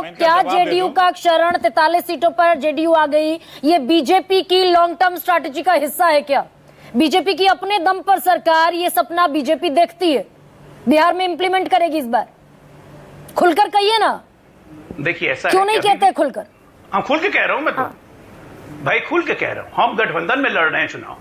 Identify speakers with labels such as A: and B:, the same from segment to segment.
A: क्या जेडीयू का क्षरण 43 सीटों पर जेडीयू आ गई, ये बीजेपी की लॉन्ग टर्म स्ट्रैटेजी का हिस्सा है क्या? बीजेपी की अपने दम पर सरकार, ये सपना बीजेपी देखती है, बिहार में इंप्लीमेंट करेगी इस बार? खुलकर कहिए ना।
B: देखिए ऐसा
A: क्यों नहीं कहते खुलकर?
B: हम खुल के कह रहा हूं मैं तो भाई खुल के कह रहा हूं। हम गठबंधन में लड़ रहे हैं चुनाव।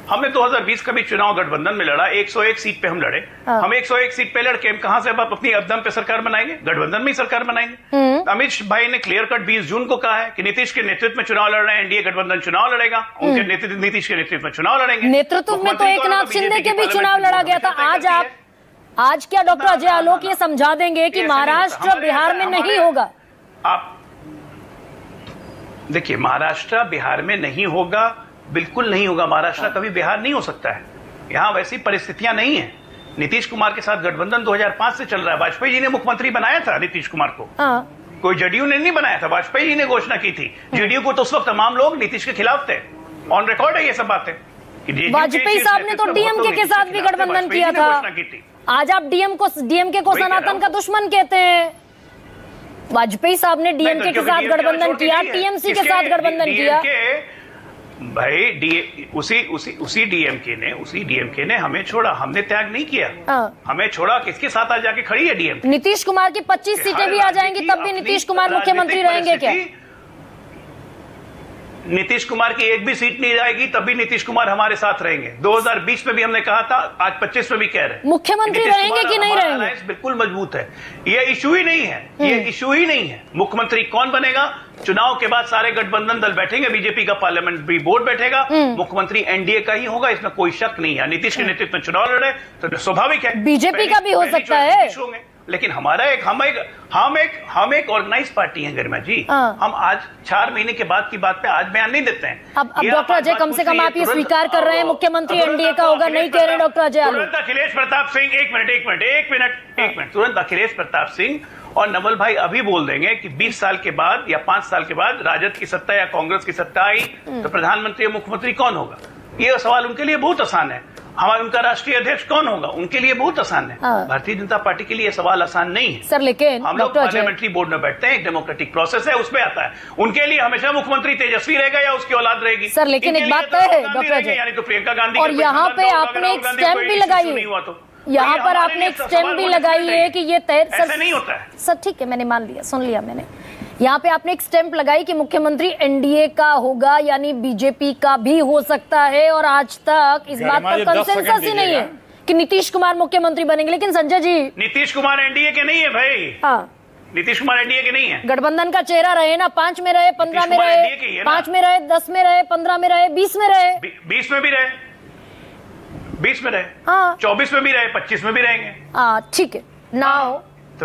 B: हमने 2020 का भी चुनाव गठबंधन में लड़ा, 101 सीट पे हम लड़े। हम 101 सीट पे लड़के हम कहां से अब अपनी दम पे सरकार बनाएंगे? गठबंधन में ही सरकार बनाएंगे। अमित भाई ने क्लियर कट 20 जून को कहा है कि नीतीश के नेतृत्व में चुनाव लड़ रहे हैं, एनडीए गठबंधन चुनाव लड़ेगा, उनके नीतीश के नेतृत्व में चुनाव लड़ेंगे।
A: नेतृत्व में तो एकनाथ शिंदे के भी चुनाव लड़ा गया था। आज क्या डॉक्टर अजय आलोक ये समझा देंगे कि महाराष्ट्र बिहार में नहीं होगा?
B: आप देखिए, महाराष्ट्र बिहार में नहीं होगा, बिल्कुल नहीं होगा। महाराष्ट्र कभी बिहार नहीं हो सकता है। यहां वैसी परिस्थितियां नहीं है। नीतीश कुमार के साथ गठबंधन 2005 से चल रहा है। वाजपेयी जी ने मुख्यमंत्री बनाया था नीतीश कुमार को, कोई जेडीयू ने नहीं बनाया था। वाजपेयी जी ने घोषणा की थी। जेडीयू को तो उस वक्त तमाम लोग नीतीश के खिलाफ थे। ऑन रिकॉर्ड है ये सब बातें।
A: वाजपेयी साहब ने तो डीएमके के साथ भी गठबंधन किया था। आज आप डीएमके को सनातन का दुश्मन कहते हैं। वाजपेयी साहब ने डीएमके के साथ गठबंधन किया, टीएमसी के साथ गठबंधन किया।
B: भाई उसी डीएमके ने हमें छोड़ा, हमने त्याग नहीं किया। हमें छोड़ा, किसके साथ आज जाके खड़ी है डीएमके?
A: नीतीश कुमार की 25 सीटें भी आ जाएंगी तब भी नीतीश कुमार मुख्यमंत्री रहेंगे क्या?
B: नीतीश कुमार की एक भी सीट नहीं जाएगी तब भी नीतीश कुमार हमारे साथ रहेंगे। 2020 में भी हमने कहा था, आज 25 में भी कह रहे हैं।
A: मुख्यमंत्री रहेंगे कि नहीं रहेंगे?
B: बिल्कुल मजबूत है। ये इशू ही नहीं है, ये इशू ही नहीं है। मुख्यमंत्री कौन बनेगा? चुनाव के बाद सारे गठबंधन दल बैठेंगे, बीजेपी का पार्लियामेंट्री बोर्ड बैठेगा, मुख्यमंत्री एनडीए का ही होगा, इसमें कोई शक नहीं है। नीतीश के नेतृत्व में चुनाव लड़े तो स्वाभाविक है
A: बीजेपी का भी हो सकता है,
B: लेकिन हम एक ऑर्गेनाइज पार्टी है गरिमा जी। हम आज 4 महीने के बाद की बात पे आज बयान नहीं देते हैं।
A: अब डॉक्टर अजय, कम से कम आप ये स्वीकार कर रहे हैं मुख्यमंत्री एनडीए का होगा, नहीं कह रहे डॉक्टर अजय आलोक?
B: तुरंत अखिलेश प्रताप सिंह, एक मिनट, तुरंत अखिलेश प्रताप सिंह और नवल भाई अभी बोल देंगे कि 20 साल के बाद या 5 साल के बाद राजद की सत्ता या कांग्रेस की सत्ता आई तो प्रधानमंत्री या मुख्यमंत्री कौन होगा? ये सवाल उनके लिए बहुत आसान है। उनका राष्ट्रीय अध्यक्ष कौन होगा? उनके लिए बहुत आसान है। भारतीय जनता पार्टी के लिए सवाल आसान नहीं है
A: सर। लेकिन
B: हम लोग पार्लियामेंट्री बोर्ड में बैठते हैं, एक डेमोक्रेटिक प्रोसेस है, उसमें आता है। उनके लिए हमेशा मुख्यमंत्री तेजस्वी रहेगा या उसकी औलाद रहेगी
A: सर। लेकिन एक बात है डॉक्टर अजय,
B: यानी तो प्रियंका गांधी,
A: और यहाँ पे आपने एक स्टैंप भी लगाई है, यहाँ पर आपने एक स्टैम्प भी लगाई है कि ये तय
B: ऐसा नहीं होता है।
A: सर ठीक है, मैंने मान लिया, सुन लिया मैंने। यहाँ पे आपने एक स्टैम्प लगाई कि मुख्यमंत्री एनडीए का होगा, यानी बीजेपी का भी हो सकता है, और आज तक इस बात पर कंसेंसस ही नहीं है कि नीतीश कुमार मुख्यमंत्री बनेंगे। लेकिन संजय जी,
B: नीतीश कुमार एनडीए के नहीं है भाई। नीतीश कुमार एनडीए के नहीं है।
A: गठबंधन का चेहरा रहे ना, 5 में रहे, 15 में रहे, 5 में रहे, 10 में रहे, 15 में रहे, 20 में रहे,
B: 20 में भी रहे, 20 में रहे, 24 में भी रहे, 25 में भी रहेंगे।
A: ठीक है ना हो